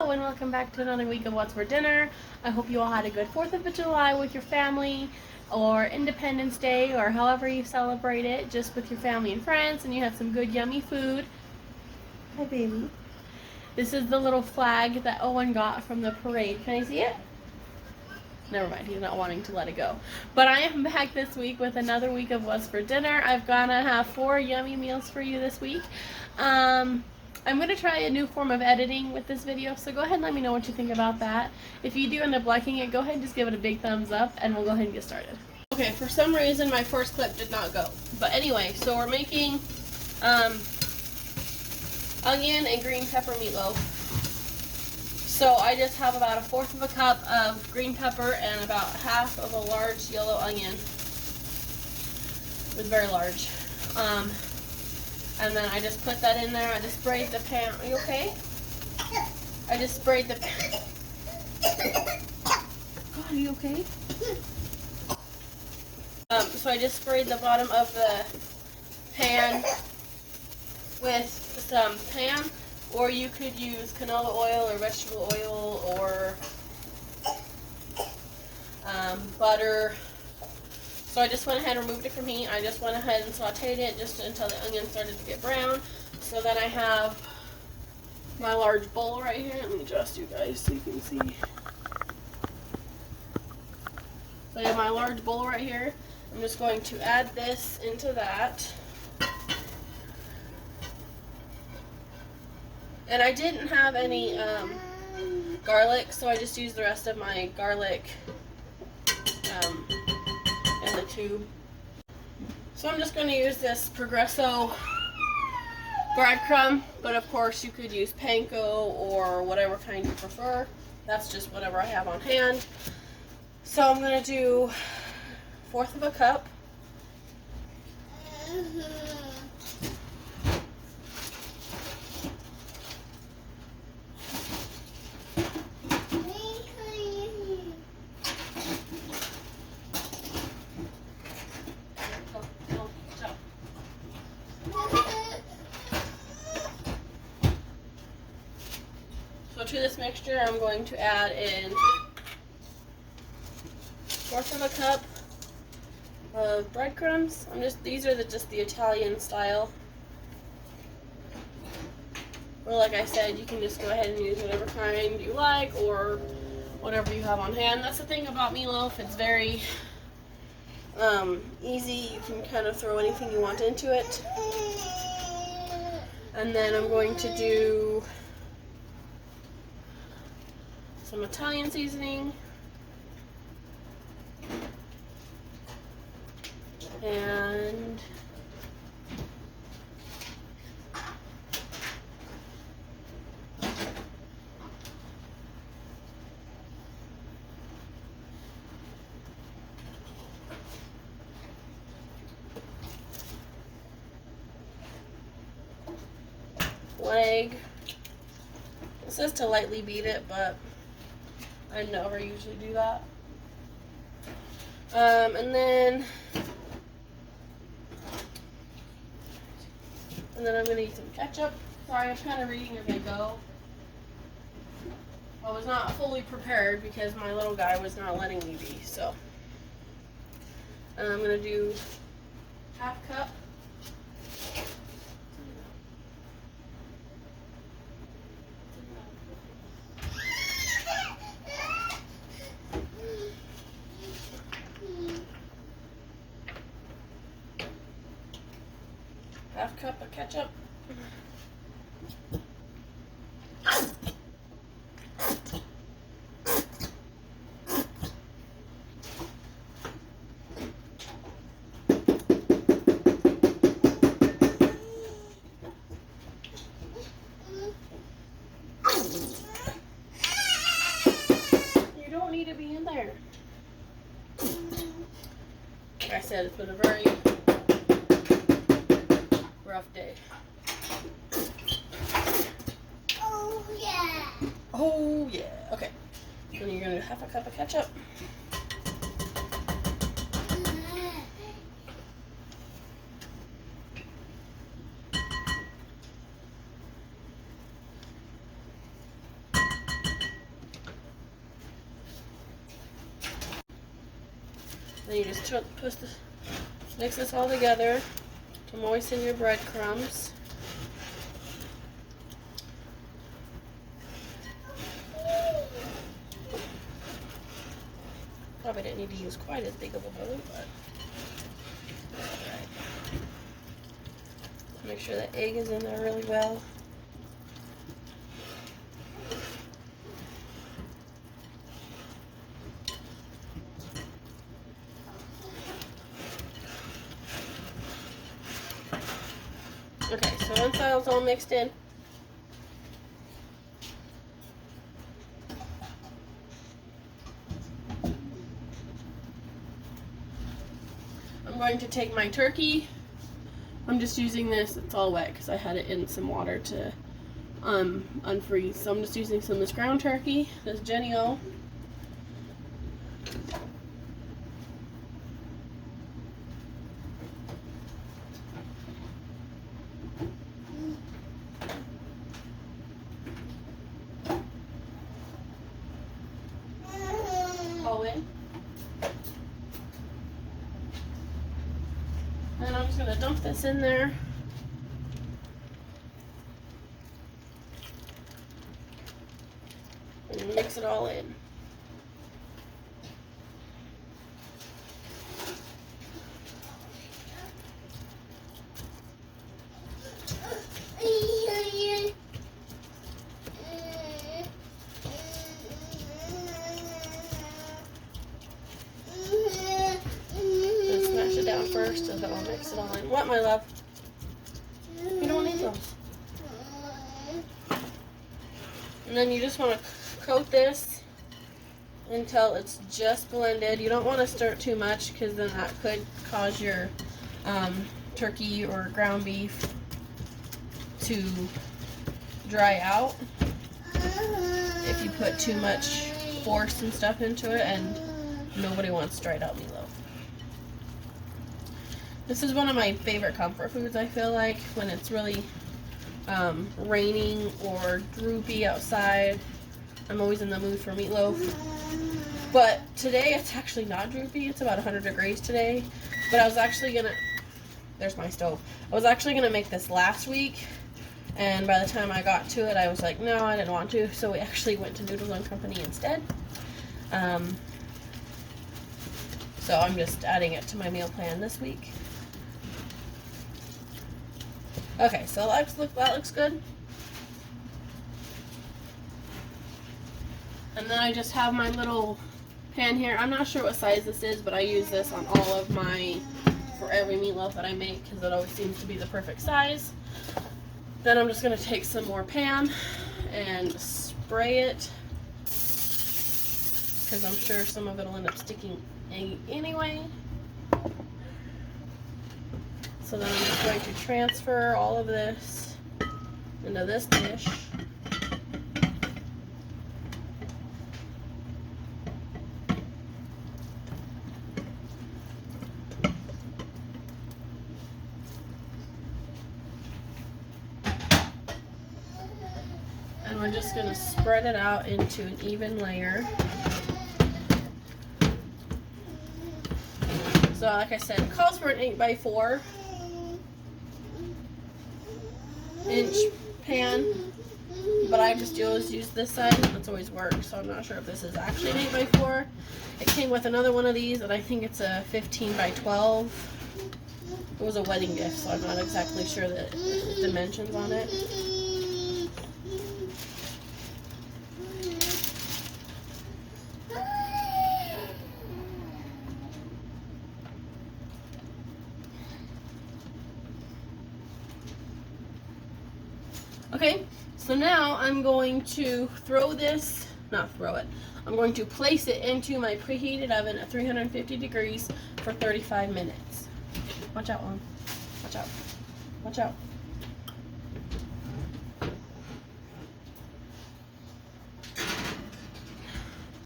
Hello and welcome back to another week of What's for Dinner. I hope you all had a good 4th of July with your family, or Independence Day, or however you celebrate it, just with your family and friends, and you had some good yummy food. Hi baby. This is the little flag that Owen got from the parade. Can I see it? Never mind, he's not wanting to let it go. But I am back this week with another week of What's for Dinner. I've gonna have 4 yummy meals for you this week. I'm going to try a new form of editing with this video, so go ahead and let me know what you think about that. If you do end up liking it, go ahead and just give it a big thumbs up, and we'll go ahead and get started. Okay, for some reason my first clip did not go. But anyway, so we're making onion and green pepper meatloaf. So I just have about 1/4 of a cup of green pepper and about half of a large yellow onion. It was very large. And then I just put that in there. I just sprayed the pan. Are you okay? I just sprayed the pan. God, are you okay? So I just sprayed the bottom of the pan with some pan, or you could use canola oil or vegetable oil or butter. So I just went ahead and removed it from heat. I just went ahead and sauteed it just until the onion started to get brown. So then I have my large bowl right here. Let me adjust you guys so you can see. So I have my large bowl right here. I'm just going to add this into that. And I didn't have any garlic, so I just used the rest of my garlic in the tube. So I'm just going to use this Progresso breadcrumb, but of course you could use panko or whatever kind you prefer. That's just whatever I have on hand. So I'm going to do 1/4 of a cup. So to this mixture, I'm going to add in 1/4 of a cup of breadcrumbs. These are just the Italian style. Or like I said, you can just go ahead and use whatever kind you like or whatever you have on hand. That's the thing about meatloaf. It's very easy. You can kind of throw anything you want into it. And then I'm going to do some Italian seasoning and egg. It says to lightly beat it, but I never usually do that. And then I'm going to eat some ketchup. Sorry, I'm kind of reading as I go. I was not fully prepared because my little guy was not letting me be. So I'm going to do 1/2 cup. Half cup of ketchup. You don't need to be in there. Like I said, it's been a very rough day. Oh yeah. Oh yeah. Okay. Then you're gonna do 1/2 cup of ketchup. Then you just mix this all together to moisten your breadcrumbs. Probably didn't need to use quite as big of a bowl, but alright. Make sure the egg is in there really well. Okay, so once that's all mixed in, I'm going to take my turkey. I'm just using this, it's all wet because I had it in some water to unfreeze. So I'm just using some of this ground turkey, this Jenny O. All in. And I'm just going to dump this in there. And mix it all in. Down first, and then I'll mix it all in. What, my love? You don't need those. And then you just want to coat this until it's just blended. You don't want to stir it too much because then that could cause your turkey or ground beef to dry out if you put too much force and stuff into it, and nobody wants dried out meatloaf. This is one of my favorite comfort foods, I feel like, when it's really raining or droopy outside. I'm always in the mood for meatloaf. But today it's actually not droopy. It's about 100 degrees today. But I was actually going to... There's my stove. I was actually going to make this last week. And by the time I got to it, I was like, no, I didn't want to. So we actually went to Noodles & Company instead. So I'm just adding it to my meal plan this week. Okay, so that looks good. And then I just have my little pan here. I'm not sure what size this is, but I use this on all of for every meatloaf that I make because it always seems to be the perfect size. Then I'm just going to take some more pan and spray it because I'm sure some of it will end up sticking anyway. So then I'm just going to transfer all of this into this dish. And we're just going to spread it out into an even layer. So like I said, it calls for an 8x4 inch pan, but I just always use this side. That's always worked, so I'm not sure if this is actually an 8x4. It came with another one of these, and I think it's a 15x12. It was a wedding gift, so I'm not exactly sure the dimensions on it. Okay, so now I'm going to I'm going to place it into my preheated oven at 350 degrees for 35 minutes. Watch out, Mom. Watch out. Watch out.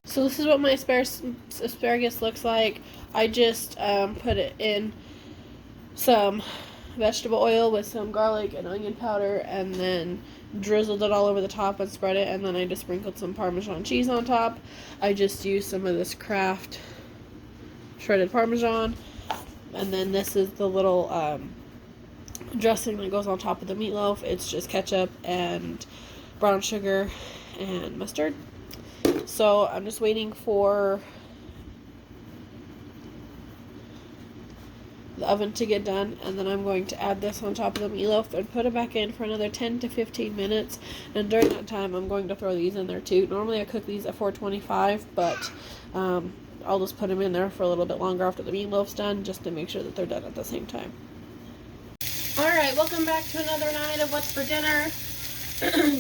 So this is what my asparagus looks like. I just put it in some vegetable oil with some garlic and onion powder, and then drizzled it all over the top and spread it, and then I just sprinkled some Parmesan cheese on top. I just used some of this Kraft shredded Parmesan. And then this is the little dressing that goes on top of the meatloaf. It's just ketchup and brown sugar and mustard. So I'm just waiting for the oven to get done, and then I'm going to add this on top of the meatloaf and put it back in for another 10 to 15 minutes. And during that time, I'm going to throw these in there too. Normally I cook these at 425, but I'll just put them in there for a little bit longer after the meatloaf's done, just to make sure that they're done at the same time. Alright, welcome back to another night of What's for Dinner.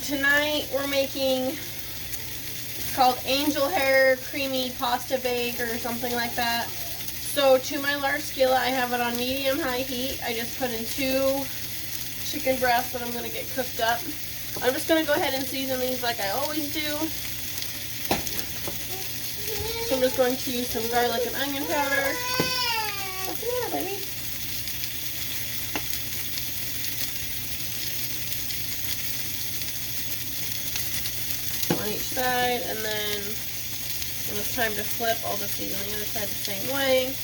Tonight we're making, it's called angel hair creamy pasta bake or something like that. So to my large skillet, I have it on medium-high heat. I just put in 2 chicken breasts that I'm going to get cooked up. I'm just going to go ahead and season these like I always do. So I'm just going to use some garlic and onion powder. What's the matter, baby? On each side, and then when it's time to flip, I'll just season the other side the same way.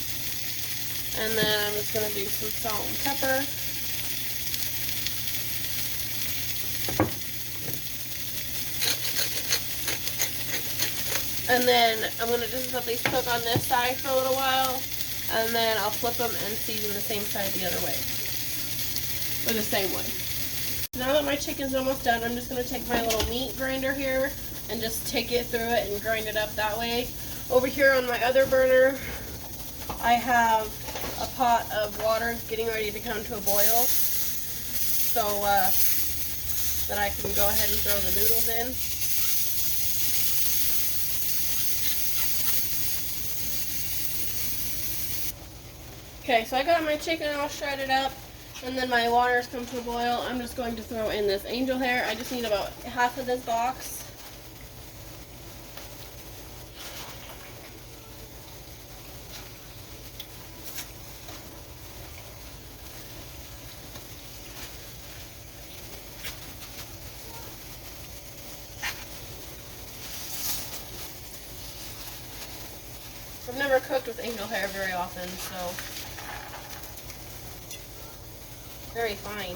And then I'm just going to do some salt and pepper. And then I'm going to just let these cook on this side for a little while. And then I'll flip them and season the same side the other way. Or the same way. Now that my chicken's almost done, I'm just going to take my little meat grinder here and just take it through it and grind it up that way. Over here on my other burner, I have a pot of water getting ready to come to a boil, so that I can go ahead and throw the noodles in. Okay, so I got my chicken all shredded up, and then my water's come to a boil. I'm just going to throw in this angel hair. I just need about half of this box. I've never cooked with angel hair very often, so very fine.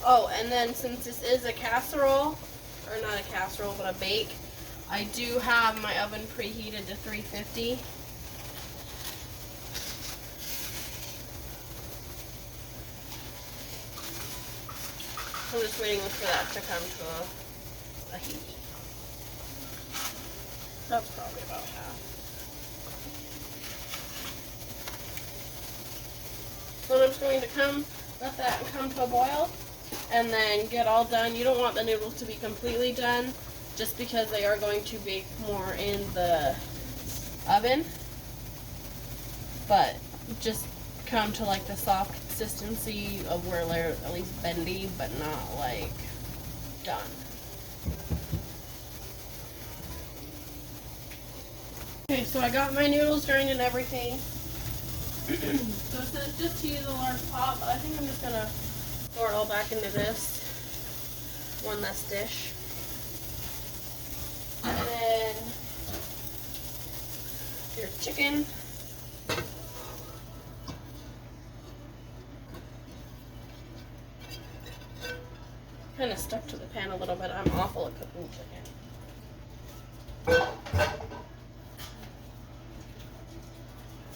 Oh, and then since this is a casserole, or not a casserole, but a bake, I do have my oven preheated to 350. I'm just waiting for that to come to a heat. That's probably about half. So I'm just going to let that come to a boil and then get all done. You don't want the noodles to be completely done just because they are going to bake more in the oven. But just come to like the soft consistency of where they're at least bendy but not like done. Okay, so I got my noodles drained and everything. So it says just to use a large pot, but I think I'm just going to pour it all back into this one less dish. And then your chicken. Kind of stuck to the pan a little bit. I'm awful at cooking chicken.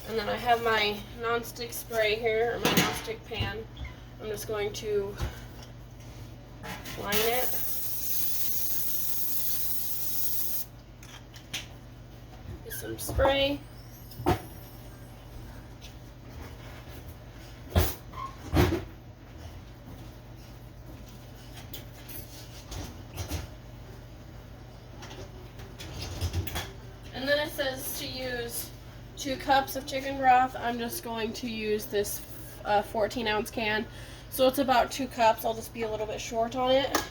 And then I have my non-stick spray here, or my non-stick pan. I'm just going to line it. With some spray. And then it says to use 2 cups of chicken broth. I'm just going to use this 14-ounce can. So it's about 2 cups. I'll just be a little bit short on it.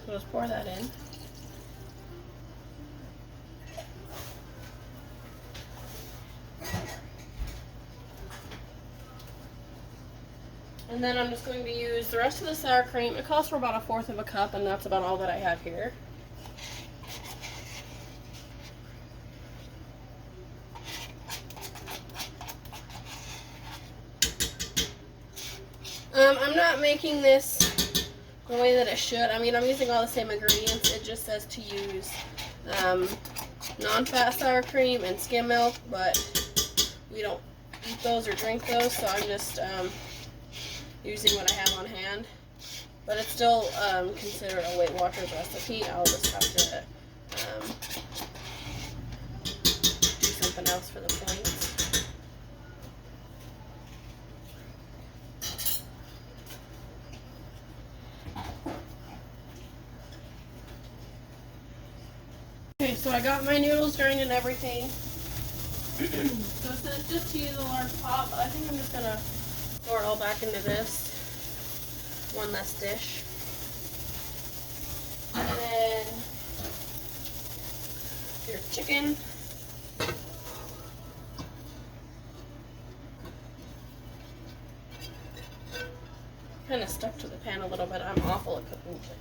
So just pour that in. And then I'm just going to use the rest of the sour cream. It calls for about 1/4 of a cup, and that's about all that I have here. I'm not making this the way that it should. I mean, I'm using all the same ingredients. It just says to use non-fat sour cream and skim milk, but we don't eat those or drink those, so I'm just using what I have on hand. But it's still considered a Weight Watchers recipe. I'll just have to do something else for the points. Okay, so I got my noodles drained and everything. So it says just to use a large pot, but I think I'm just gonna pour it all back into this one less dish. And then your chicken. Kind of stuck to the pan a little bit. I'm awful at cooking chicken.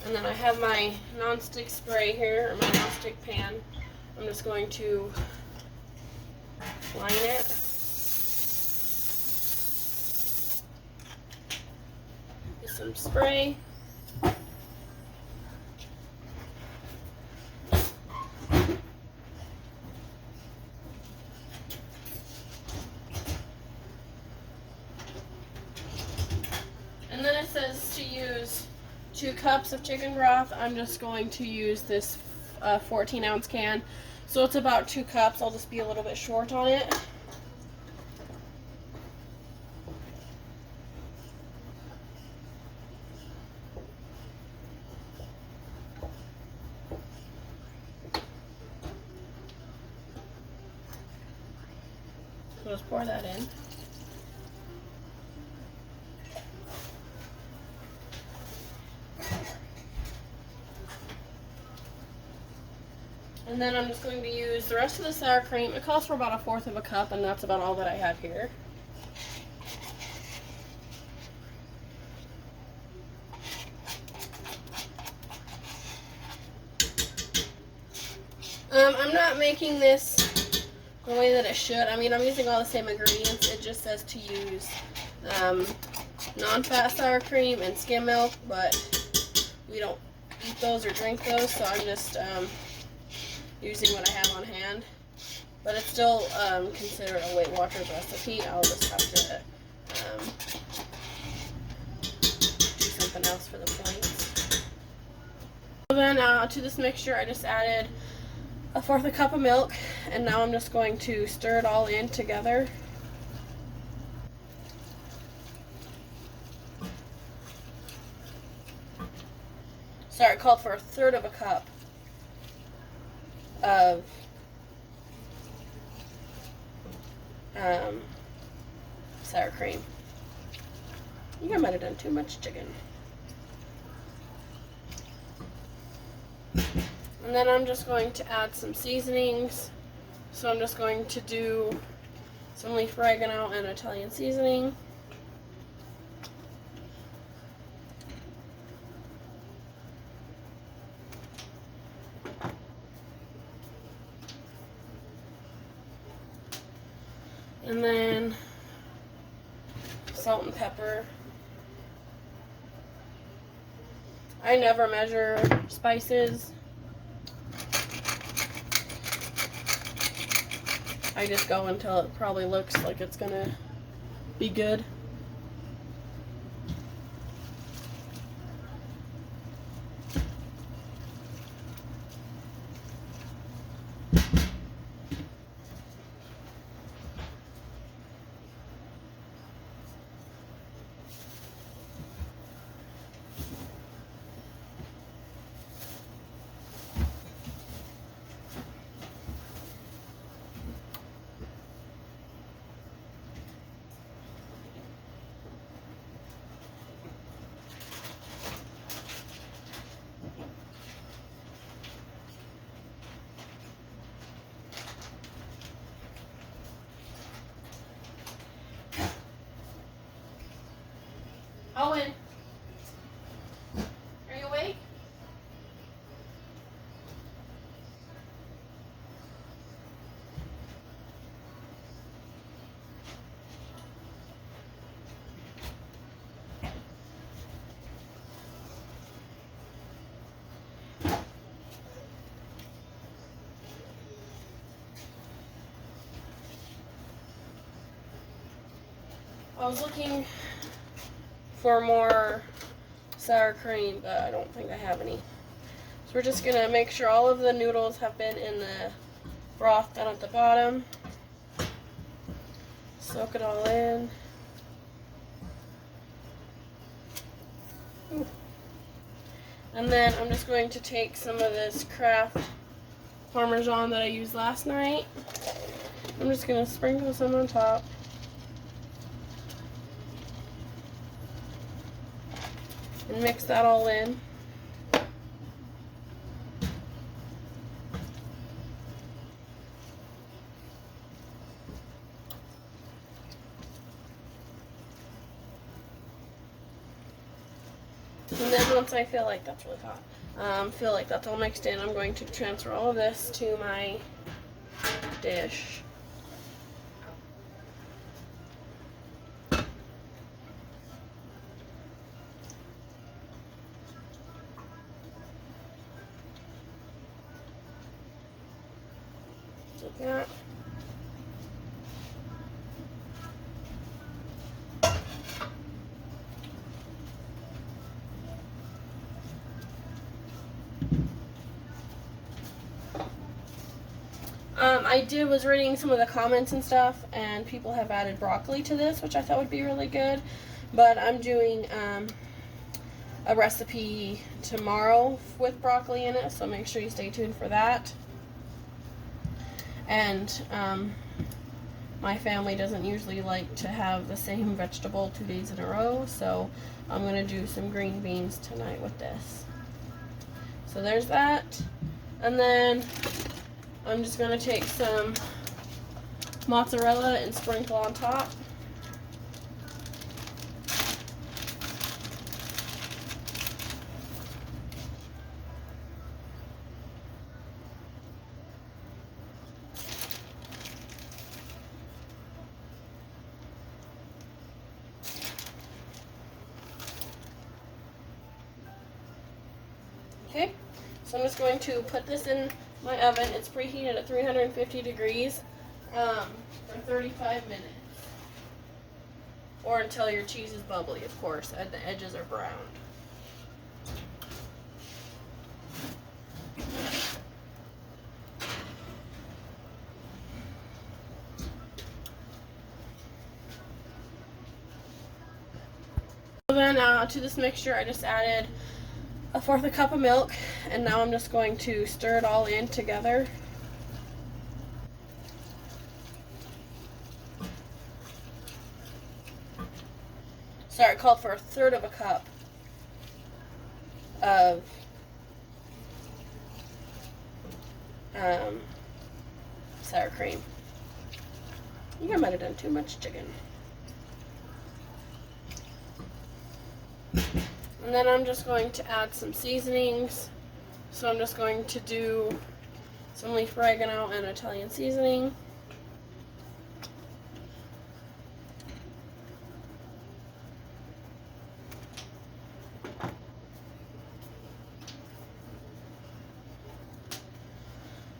And then I have my non-stick spray here, or my non-stick pan. I'm just going to line it. Get some spray. And then it says to use 2 cups of chicken broth. I'm just going to use this 14-ounce can. So it's about 2 cups. I'll just be a little bit short on it. So just pour that in. And then I'm just going to use the rest of the sour cream. It calls for about 1/4 of a cup, and that's about all that I have here. I'm not making this the way that it should. I mean, I'm using all the same ingredients. It just says to use non-fat sour cream and skim milk, but we don't eat those or drink those, so I'm just using what I have on hand. But it's still considered a Weight Watchers recipe. I'll just have to do something else for the points. So then to this mixture, I just added 1/4 cup of milk, and now I'm just going to stir it all in together. Sorry, it called for 1/3 of a cup of sour cream. I think I might have done too much chicken. And then I'm just going to add some seasonings. So I'm just going to do some leaf oregano and Italian seasoning. And then salt and pepper. I never measure spices. I just go until it probably looks like it's gonna be good. Owen, are you awake? I was looking for more sour cream, but I don't think I have any. So we're just gonna make sure all of the noodles have been in the broth down at the bottom. Soak it all in. Ooh. And then I'm just going to take some of this Kraft Parmesan that I used last night. I'm just gonna sprinkle some on top. And mix that all in. And then once I feel like that's really hot, feel like that's all mixed in, I'm going to transfer all of this to my dish. Like that. I was reading some of the comments and stuff, and people have added broccoli to this, which I thought would be really good. But I'm doing a recipe tomorrow with broccoli in it, so make sure you stay tuned for that. And my family doesn't usually like to have the same vegetable 2 days in a row, so I'm going to do some green beans tonight with this. So there's that. And then I'm just going to take some mozzarella and sprinkle on top. Okay, so I'm just going to put this in my oven. It's preheated at 350 degrees for 35 minutes. Or until your cheese is bubbly, of course, and the edges are browned. So then to this mixture, I just added 1/4 cup of milk, and now I'm just going to stir it all in together. Sorry, it called for 1/3 cup of sour cream. I think I might have done too much chicken. And then I'm just going to add some seasonings. So I'm just going to do some leaf oregano and Italian seasoning.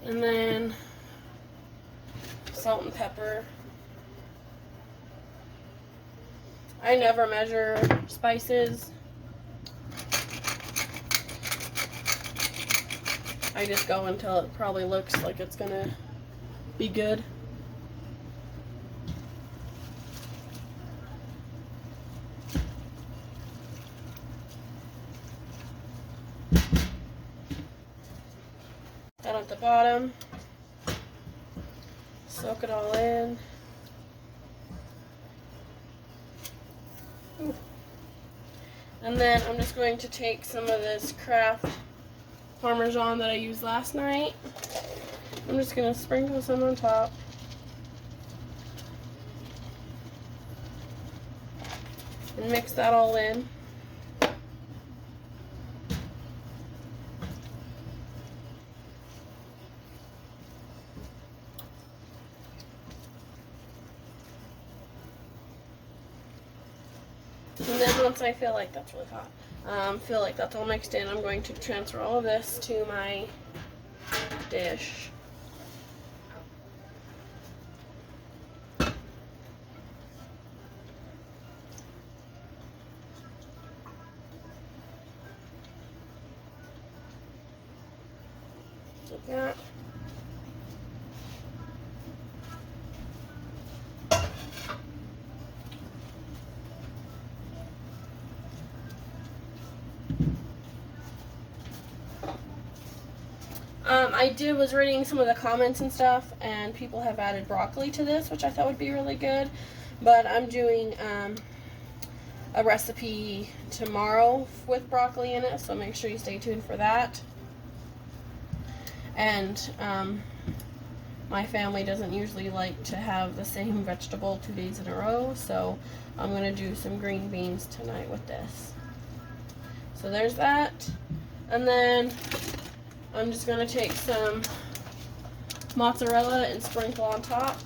And then salt and pepper. I never measure spices. I just go until it probably looks like it's gonna be good. Down at the bottom. Soak it all in. Ooh. And then I'm just going to take some of this Kraft Parmesan that I used last night. I'm just going to sprinkle some on top. and mix that all in. And then once I feel like that's really hot, feel like that's all mixed in, I'm going to transfer all of this to my dish. Like that. Was reading some of the comments and stuff, and people have added broccoli to this, which I thought would be really good. But I'm doing a recipe tomorrow with broccoli in it, so make sure you stay tuned for that. And my family doesn't usually like to have the same vegetable 2 days in a row, so I'm going to do some green beans tonight with this. So there's that. And then I'm just going to take some mozzarella and sprinkle on top.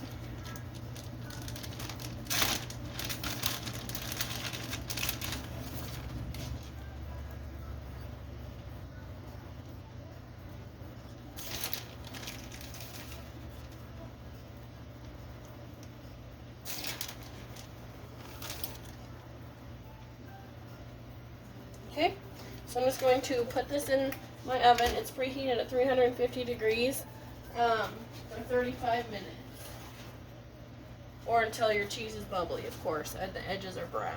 Okay, so I'm just going to put this in my oven. It's preheated at 350 degrees for 35 minutes. Or until your cheese is bubbly, of course, and the edges are browned.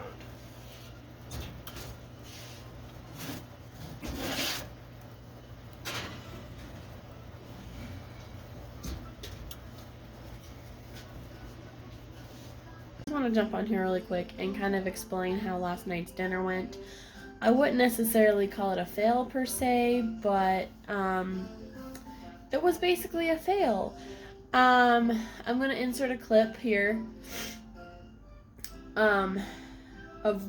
I want to jump on here really quick and kind of explain how last night's dinner went. I wouldn't necessarily call it a fail per se, but it was basically a fail. I'm going to insert a clip here of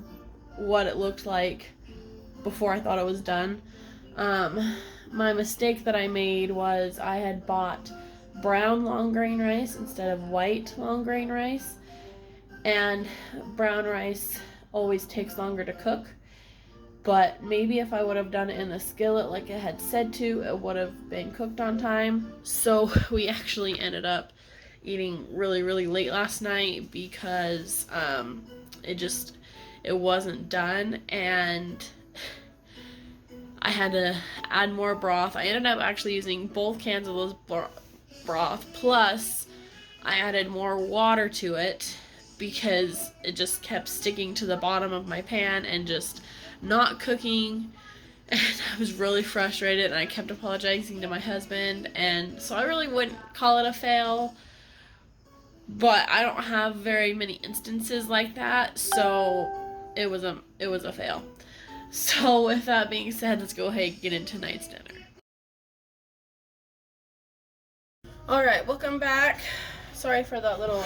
what it looked like before I thought it was done. My mistake that I made was I had bought brown long grain rice instead of white long grain rice, and brown rice always takes longer to cook. But maybe if I would have done it in the skillet like it had said to, it would have been cooked on time. So we actually ended up eating really, really late last night because it wasn't done, and I had to add more broth. I ended up actually using both cans of those broth, plus I added more water to it because it just kept sticking to the bottom of my pan and just not cooking, and I was really frustrated, and I kept apologizing to my husband, and so I really wouldn't call it a fail, but I don't have very many instances like that, so it was a fail. So with that being said, let's go ahead and get into tonight's dinner. Alright, welcome back. Sorry for that little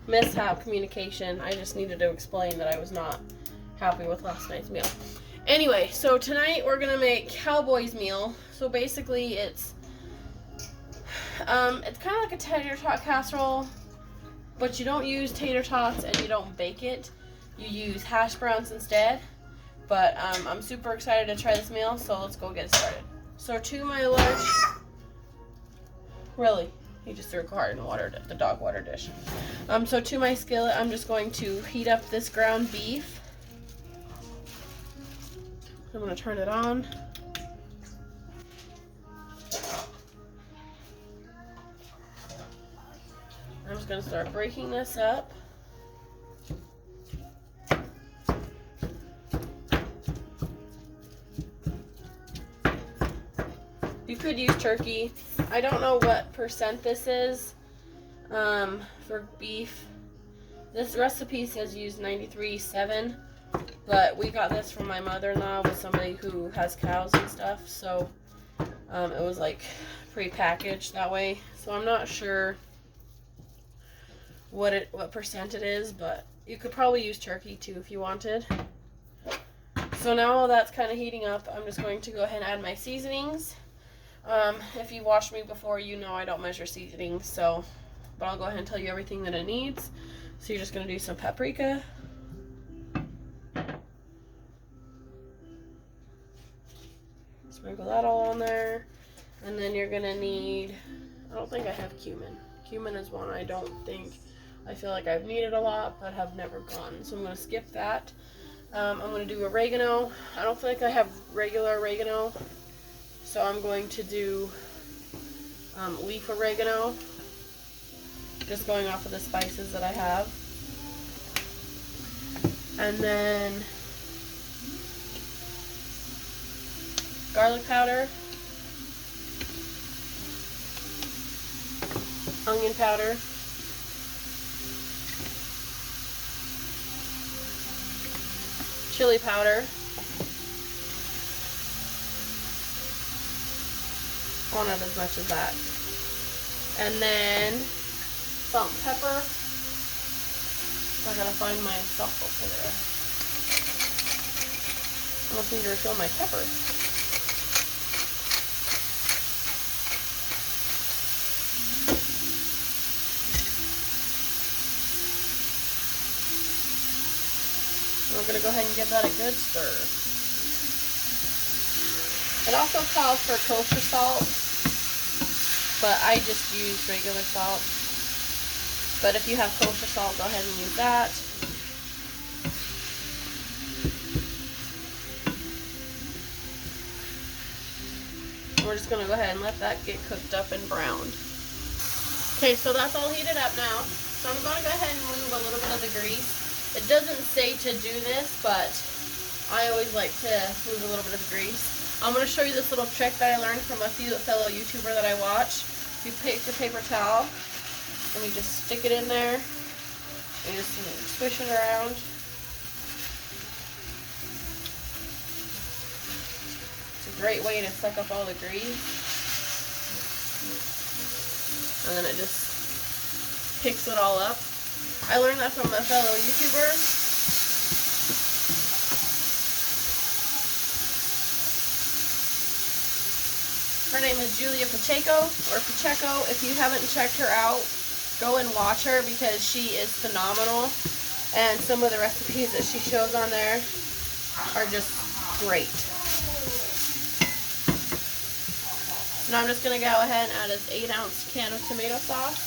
mishap communication. I just needed to explain that I was not happy with last night's meal. Anyway, so tonight we're gonna make Cowboy's meal. So basically it's kind of like a tater tot casserole, but you don't use tater tots and you don't bake it. You use hash browns instead. But I'm super excited to try this meal, so let's go get it started. So to my large, really, he just threw a card in the dog water dish. So to my skillet, I'm just going to heat up this ground beef. I'm going to turn it on. I'm just going to start breaking this up. You could use turkey. I don't know what percent this is for beef. This recipe says use 93.7. But we got this from my mother-in-law with somebody who has cows and stuff, so it was like pre-packaged that way. So I'm not sure what percent it is, but You could probably use turkey too if you wanted. So now while that's kind of heating up, I'm just going to go ahead and add my seasonings. If you watched me before, you know I don't measure seasonings, so, but I'll go ahead and tell you everything that it needs. So you're just going to do some paprika. Sprinkle that all on there. And then you're going to need, I don't think I have cumin. Cumin is one I feel like I've needed a lot, but have never gotten. So I'm going to skip that. I'm going to do oregano. I don't think I have regular oregano, so I'm going to do leaf oregano, just going off of the spices that I have. And then garlic powder, onion powder, chili powder, well, not as much as that, and then salt and pepper. So I gotta find my salt over there. I almost need to refill my pepper. We're going to go ahead and give that a good stir. It also calls for kosher salt, but I just use regular salt. But if you have kosher salt, go ahead and use that. We're just going to go ahead and let that get cooked up and browned. Okay, so that's all heated up now. So I'm going to go ahead and remove a little bit of the grease. It doesn't say to do this, but I always like to move a little bit of grease. I'm going to show you this little trick that I learned from a fellow YouTuber that I watch. You take your paper towel and you just stick it in there and just swish it around. It's a great way to suck up all the grease. And then it just picks it all up. I learned that from a fellow YouTuber. Her name is Julia Pacheco, or Pacheco. If you haven't checked her out, go and watch her because she is phenomenal. And some of the recipes that she shows on there are just great. Now I'm just going to go ahead and add this 8-ounce can of tomato sauce.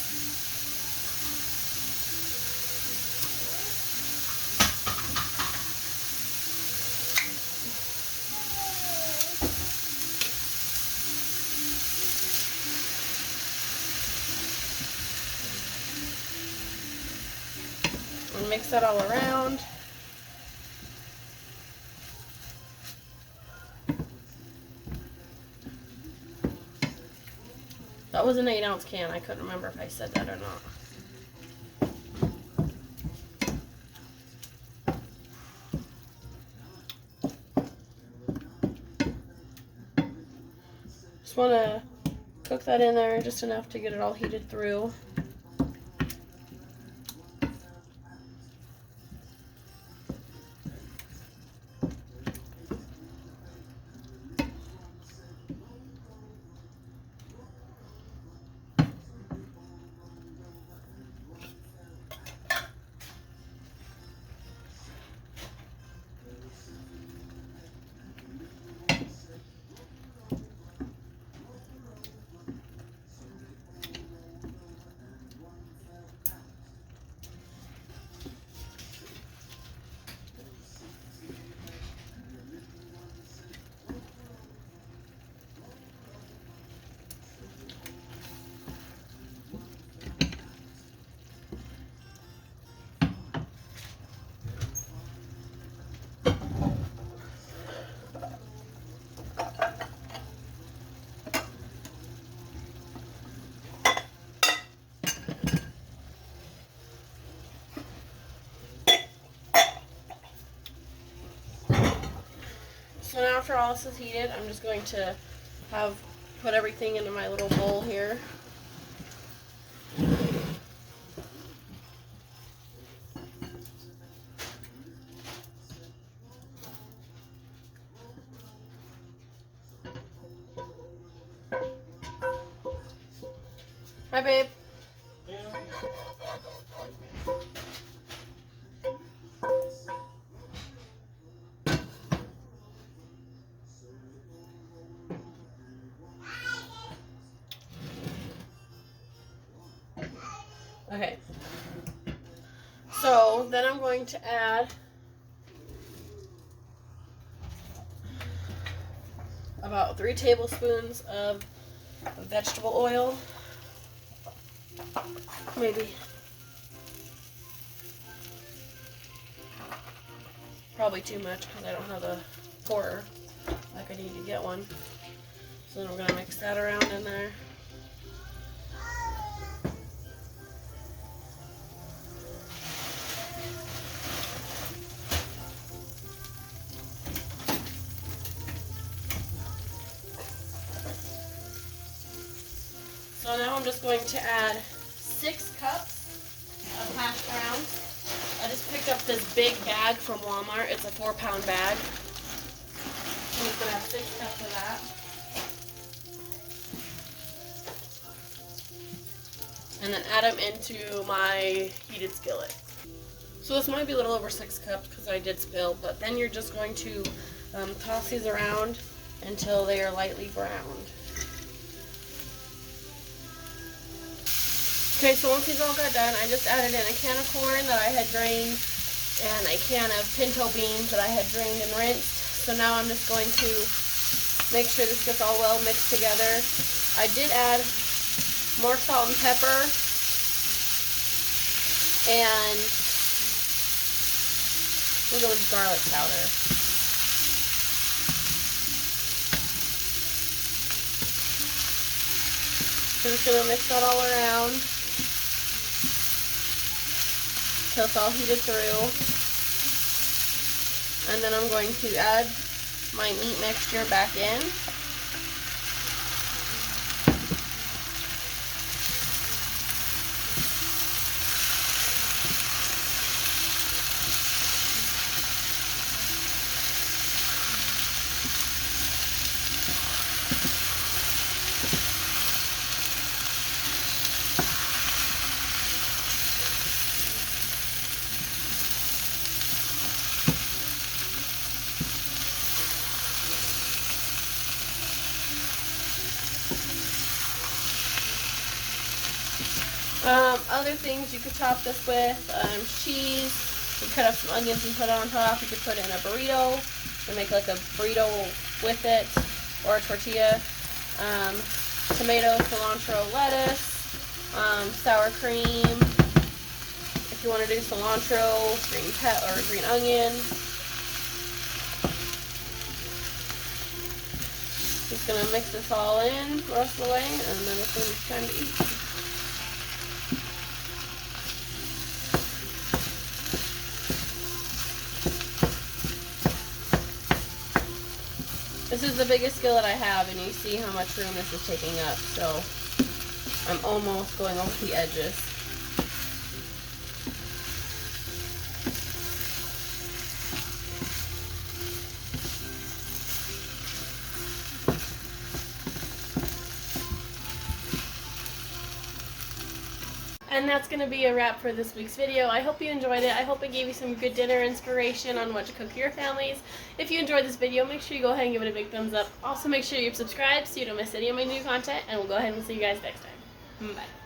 And mix that all around. That was an 8-ounce can. I couldn't remember if I said that or not. Just want to cook that in there just enough to get it all heated through. So now after all this is heated, I'm just going to put everything into my little bowl here. Hi, babe. Okay. So then I'm going to add about 3 tablespoons of vegetable oil. Maybe. Probably too much because I don't have a pourer like I need to get one. So then we're going to mix that around in there. So now I'm just going to add 6 cups of hash browns. I just picked up this big bag from Walmart. It's a 4-pound bag. I'm just going to have 6 cups of that. And then add them into my heated skillet. So this might be a little over 6 cups because I did spill, but then you're just going to toss these around until they are lightly browned. Okay, so once these all got done, I just added in a can of corn that I had drained and a can of pinto beans that I had drained and rinsed. So now I'm just going to make sure this gets all well mixed together. I did add more salt and pepper and we'll go with garlic powder. So just going to mix that all around until it's all heated through. And then I'm going to add my meat mixture back in. Other things you could top this with, cheese. You cut up some onions and put it on top. You could put it in a burrito and make like a burrito with it, or a tortilla. Tomato, cilantro, lettuce, sour cream. If you want to do cilantro, green onion. Just gonna mix this all in the rest of the way, and then it's gonna be time to eat. This is the biggest skillet I have, and you see how much room this is taking up, so I'm almost going over the edges. And that's going to be a wrap for this week's video. I hope you enjoyed it. I hope it gave you some good dinner inspiration on what to cook for your families. If you enjoyed this video, make sure you go ahead and give it a big thumbs up. Also, make sure you're subscribed so you don't miss any of my new content. And we'll go ahead and see you guys next time. Bye.